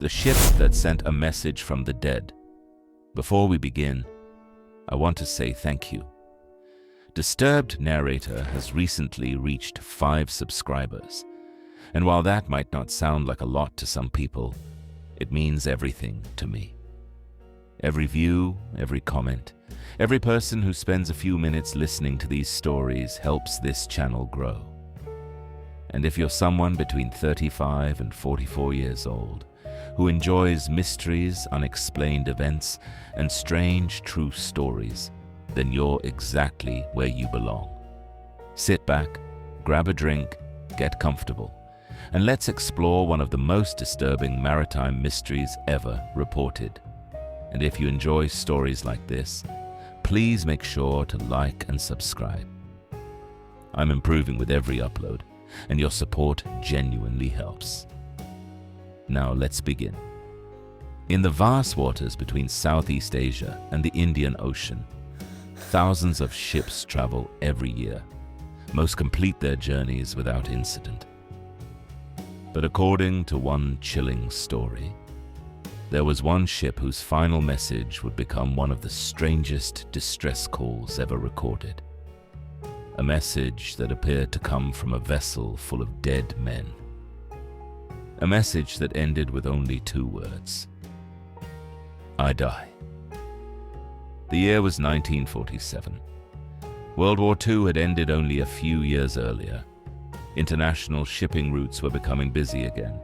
the ship that sent a message from the dead. Before we begin, I want to say thank you. Disturbed Narrator has recently reached 5 subscribers, and while that might not sound like a lot to some people, it means everything to me. Every view, every comment, every person who spends a few minutes listening to these stories helps this channel grow. And if you're someone between 35 and 44 years old, who enjoys mysteries, unexplained events, and strange true stories, then you're exactly where you belong. Sit back, grab a drink, get comfortable, and let's explore one of the most disturbing maritime mysteries ever reported. And if you enjoy stories like this, please make sure to like and subscribe. I'm improving with every upload, and your support genuinely helps. Now let's begin. In the vast waters between Southeast Asia and the Indian Ocean, thousands of ships travel every year. Most complete their journeys without incident. But according to one chilling story, there was one ship whose final message would become one of the strangest distress calls ever recorded. A message that appeared to come from a vessel full of dead men. A message that ended with only 2 words. I die. The year was 1947. World War II had ended only a few years earlier. International shipping routes were becoming busy again,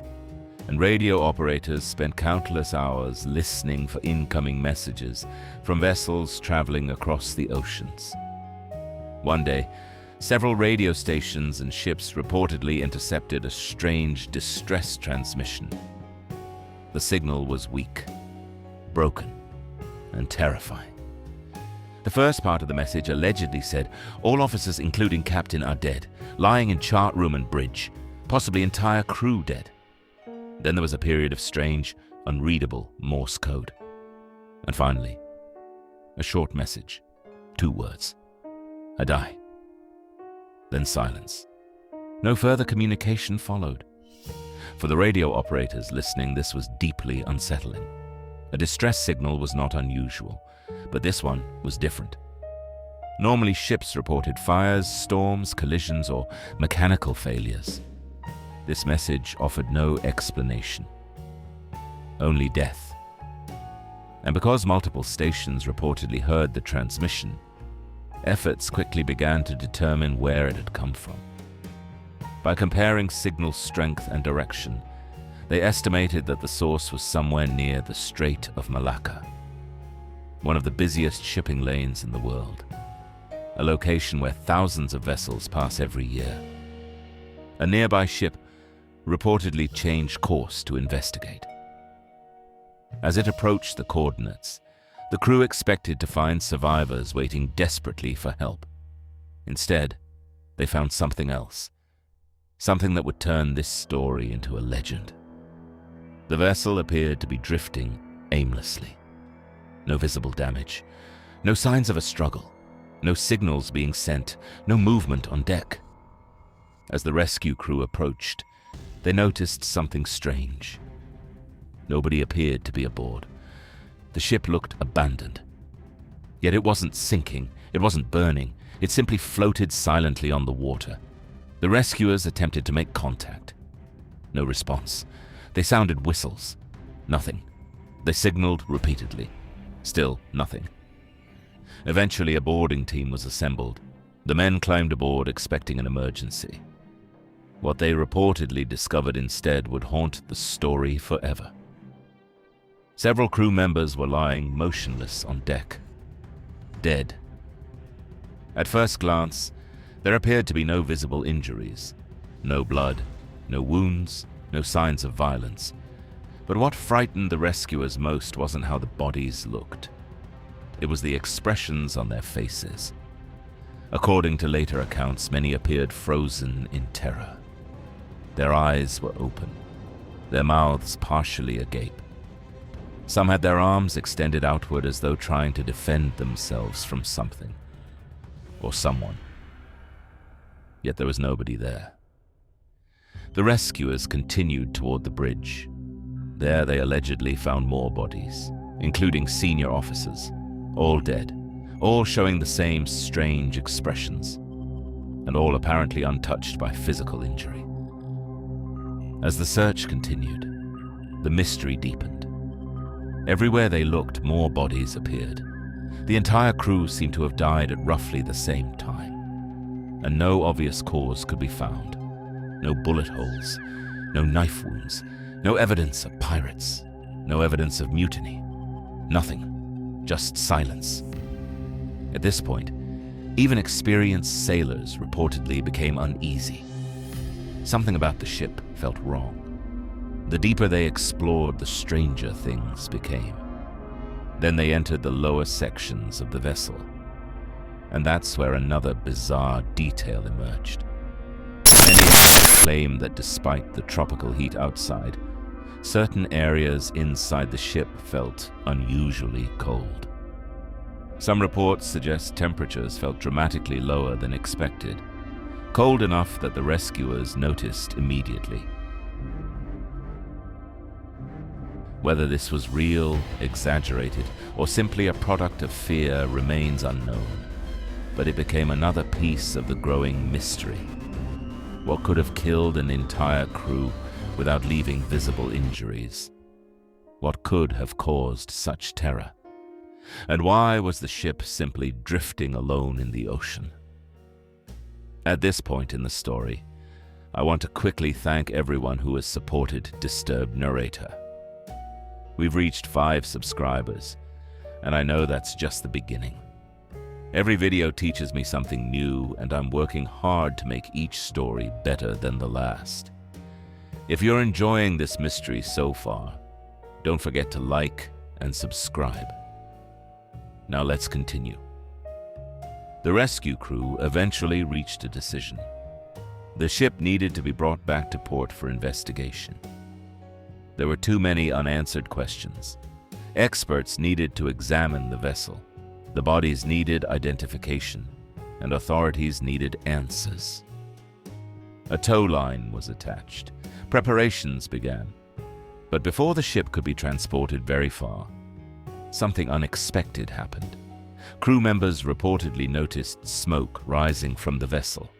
and radio operators spent countless hours listening for incoming messages from vessels traveling across the oceans. One day, several radio stations and ships reportedly intercepted a strange distress transmission. The signal was weak, broken, and terrifying. The first part of the message allegedly said, "All officers, including captain, are dead, lying in chart room and bridge, possibly entire crew dead." Then there was a period of strange, unreadable Morse code. And finally, a short message, 2 words. I die. Then silence. No further communication followed. For the radio operators listening, this was deeply unsettling. A distress signal was not unusual, but this one was different. Normally, ships reported fires, storms, collisions, or mechanical failures. This message offered no explanation, only death. And because multiple stations reportedly heard the transmission, efforts quickly began to determine where it had come from. By comparing signal strength and direction, they estimated that the source was somewhere near the Strait of Malacca, one of the busiest shipping lanes in the world, a location where thousands of vessels pass every year. A nearby ship reportedly changed course to investigate. As it approached the coordinates, the crew expected to find survivors waiting desperately for help. Instead, they found something else, something that would turn this story into a legend. The vessel appeared to be drifting aimlessly. No visible damage, no signs of a struggle, no signals being sent, no movement on deck. As the rescue crew approached, they noticed something strange. Nobody appeared to be aboard. The ship looked abandoned. Yet it wasn't sinking, it wasn't burning, it simply floated silently on the water. The rescuers attempted to make contact. No response. They sounded whistles. Nothing. They signaled repeatedly. Still nothing. Eventually, a boarding team was assembled. The men climbed aboard expecting an emergency. What they reportedly discovered instead would haunt the story forever. Several crew members were lying motionless on deck, dead. At first glance, there appeared to be no visible injuries, no blood, no wounds, no signs of violence. But what frightened the rescuers most wasn't how the bodies looked. It was the expressions on their faces. According to later accounts, many appeared frozen in terror. Their eyes were open, their mouths partially agape. Some had their arms extended outward as though trying to defend themselves from something or someone. Yet there was nobody there. The rescuers continued toward the bridge. There they allegedly found more bodies, including senior officers, all dead, all showing the same strange expressions, and all apparently untouched by physical injury. As the search continued, the mystery deepened. Everywhere they looked, more bodies appeared. The entire crew seemed to have died at roughly the same time, and no obvious cause could be found. No bullet holes, no knife wounds, no evidence of pirates, no evidence of mutiny. Nothing, just silence. At this point, even experienced sailors reportedly became uneasy. Something about the ship felt wrong. The deeper they explored, the stranger things became. Then they entered the lower sections of the vessel, and that's where another bizarre detail emerged. Many claim that despite the tropical heat outside, certain areas inside the ship felt unusually cold. Some reports suggest temperatures felt dramatically lower than expected, cold enough that the rescuers noticed immediately. Whether this was real, exaggerated, or simply a product of fear remains unknown, but it became another piece of the growing mystery. What could have killed an entire crew without leaving visible injuries? What could have caused such terror? And why was the ship simply drifting alone in the ocean? At this point in the story, I want to quickly thank everyone who has supported Disturbed Narrator. We've reached 5 subscribers, and I know that's just the beginning. Every video teaches me something new, and I'm working hard to make each story better than the last. If you're enjoying this mystery so far, don't forget to like and subscribe. Now let's continue. The rescue crew eventually reached a decision. The ship needed to be brought back to port for investigation. There were too many unanswered questions. Experts needed to examine the vessel. The bodies needed identification, and authorities needed answers. A tow line was attached. Preparations began. But before the ship could be transported very far, something unexpected happened. Crew members reportedly noticed smoke rising from the vessel.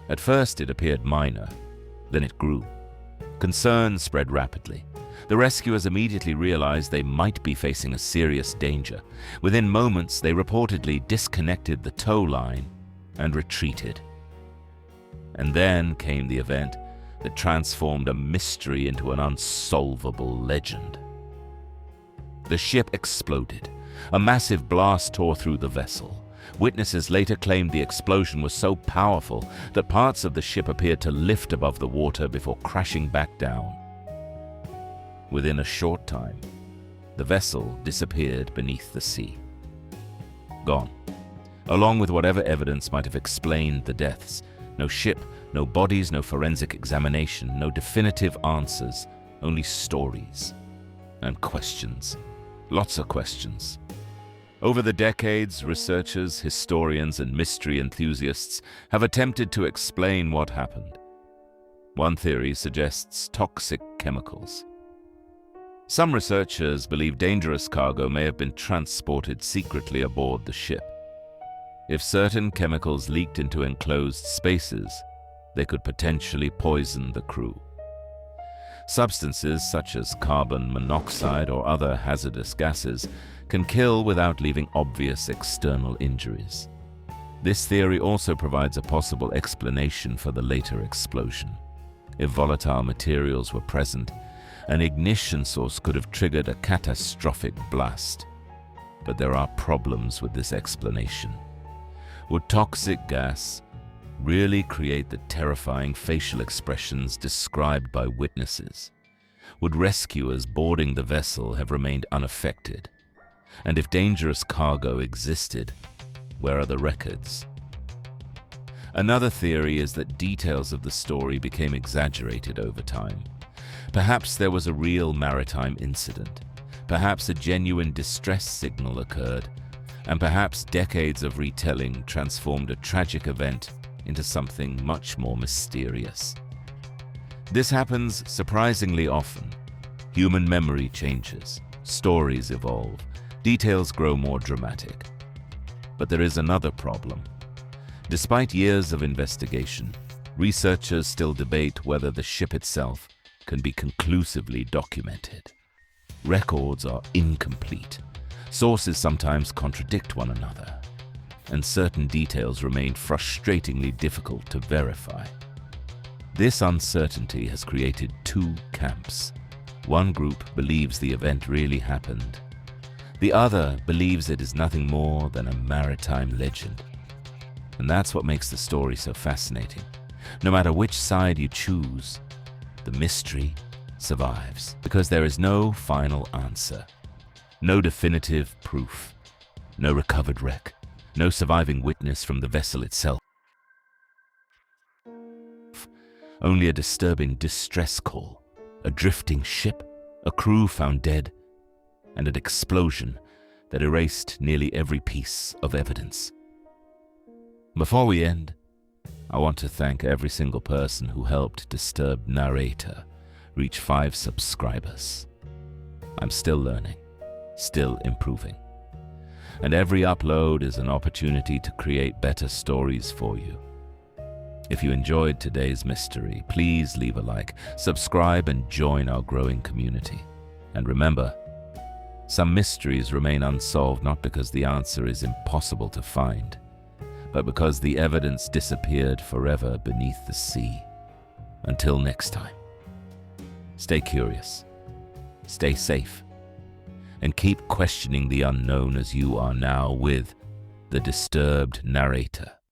At first it appeared minor, then it grew. Concern spread rapidly. The rescuers immediately realized they might be facing a serious danger. Within moments, they reportedly disconnected the tow line and retreated. And then came the event that transformed a mystery into an unsolvable legend. The ship exploded. A massive blast tore through the vessel. Witnesses later claimed the explosion was so powerful that parts of the ship appeared to lift above the water before crashing back down. Within a short time, the vessel disappeared beneath the sea. Gone, along with whatever evidence might have explained the deaths. No ship, no bodies, no forensic examination, no definitive answers, only stories and questions. Lots of questions. Over the decades, researchers, historians, and mystery enthusiasts have attempted to explain what happened. One theory suggests toxic chemicals. Some researchers believe dangerous cargo may have been transported secretly aboard the ship. If certain chemicals leaked into enclosed spaces, they could potentially poison the crew. Substances such as carbon monoxide or other hazardous gases can kill without leaving obvious external injuries. This theory also provides a possible explanation for the later explosion. If volatile materials were present, an ignition source could have triggered a catastrophic blast. But there are problems with this explanation. Would toxic gas really create the terrifying facial expressions described by witnesses? Would rescuers boarding the vessel have remained unaffected? And if dangerous cargo existed, where are the records? Another theory is that details of the story became exaggerated over time. Perhaps there was a real maritime incident. Perhaps a genuine distress signal occurred. And perhaps decades of retelling transformed a tragic event into something much more mysterious. This happens surprisingly often. Human memory changes, stories evolve, details grow more dramatic. But there is another problem. Despite years of investigation, researchers still debate whether the ship itself can be conclusively documented. Records are incomplete. Sources sometimes contradict one another, and certain details remain frustratingly difficult to verify. This uncertainty has created two camps. One group believes the event really happened. The other believes it is nothing more than a maritime legend. And that's what makes the story so fascinating. No matter which side you choose, the mystery survives, because there is no final answer, no definitive proof, no recovered wreck, no surviving witness from the vessel itself. Only a disturbing distress call, a drifting ship, a crew found dead, and an explosion that erased nearly every piece of evidence. Before we end, I want to thank every single person who helped Disturbed Narrator reach 5 subscribers. I'm still learning, still improving. And every upload is an opportunity to create better stories for you. If you enjoyed today's mystery, please leave a like, subscribe, and join our growing community. And remember, some mysteries remain unsolved not because the answer is impossible to find, but because the evidence disappeared forever beneath the sea. Until next time, stay curious, stay safe, and keep questioning the unknown as you are now with the Disturbed Narrator.